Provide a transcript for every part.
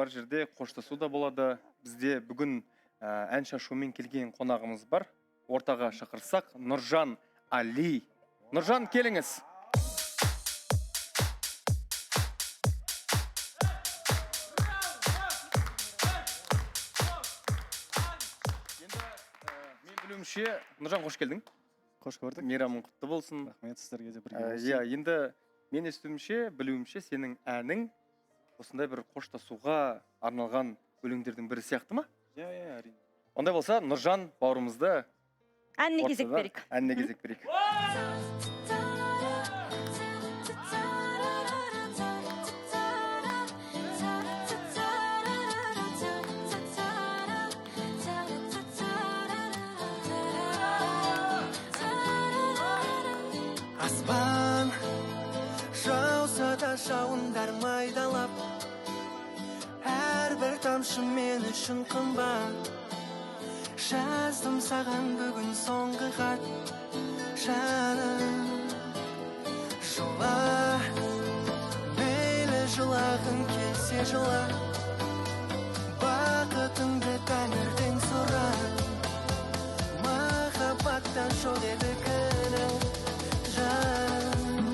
бар жерде қоштасу да болады. Бізде бүгін ән шашумен келген қонағымыз бар. Ортаға шақырсақ, Нұржан Али. Нұржан, келіңіз. Енді мен білуімше, Нұржан, қош келдің. Қош көрдік. Мейрамың құтты болсын. Рахмет, сіздерге де бірге болсын. Енді мен естуімше, білуімше, сенің әнің осындай бір қоштасуға арналған өлеңдердің бірі сияқты ма? Әрине. Ондай болса, Нұржан бауырымызды әніне кезек берейік. Әніне кезек берейік. Аспан жауса да жауындар майдалап, әрбір тамшы мен үшін қымбат. Жаздым саған бүгін соңғы хат, жаным. Жыла, мейлі жылағың келсе жыла, бақытыңды тәңірден сұра. Махаббаттан жоқ еді күнім, жаным.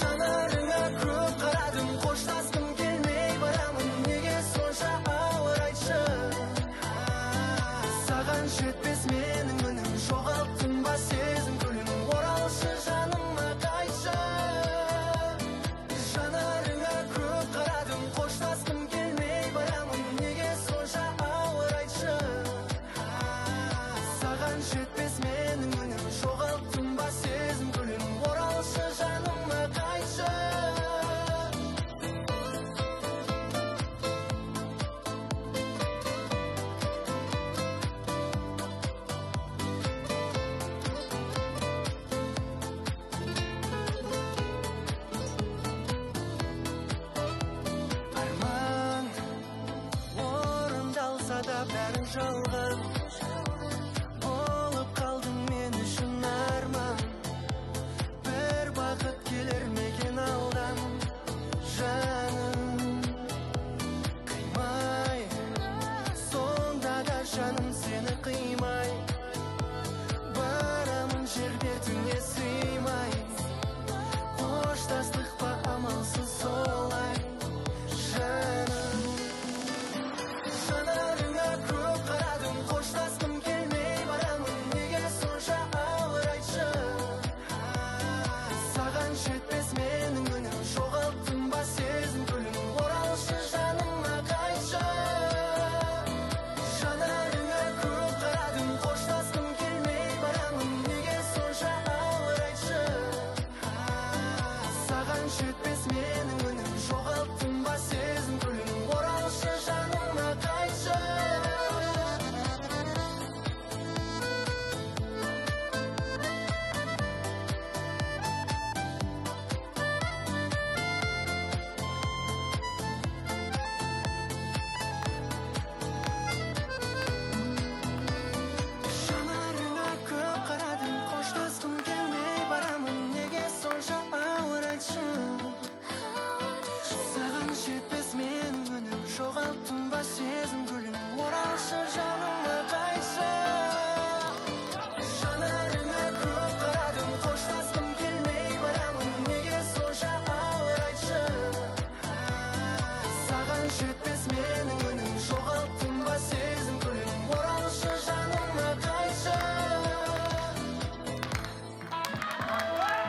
Жанарыңа көп қарадым, қоштасқым келмей барамын, неге сонша ауыр айтшы. Саған жетпес менің үнім, жоғалттым ба сезім гүлін, оралшы жаныма қайтшы. Жанарыңа көп қарадым, қоштасқым келмей барамын, неге сонша ауыр айтшы. Саған жетпес менің үнім, жоғалттым ба сезім гүлін, оралшы жаныма қайтшы. Арман орындалса да бәрі жалған, болып қалдың мен үшін арман. Бір бақыт келер мекен алдан, жаным. Қимай, сонда да жаным сені қимай, барамын жер бетіне сыймай. Қоштастық па амалсыз солай, жаным. Жанарыңа көп қарадым, қоштасқым келмей барамын, неге сонша ауыр айтшы. Саған жетпес менің үнім, жоғалттым ба сезім гүлін, оралшы жаныма қайтшы. Жанарыңа көп қарадым, қоштасқым келмей барамын, неге сонша ауыр айтшы. Саған жетпес менің үнім, жоғалттым ба сезім гүлін, оралшы жаныма қайтшы. Жанарыңа көп қарадым, қоштасқым келмей барамын, неге сонша ауыр айтшы. Саған жетпес менің үнім, жоғалттым ба сезім гүлін, оралшы жаныма қайтшы. Жанарыңа көп қарадым, қоштасқым келмей барамын, неге сонша ауыр айтшы. Саған жетпес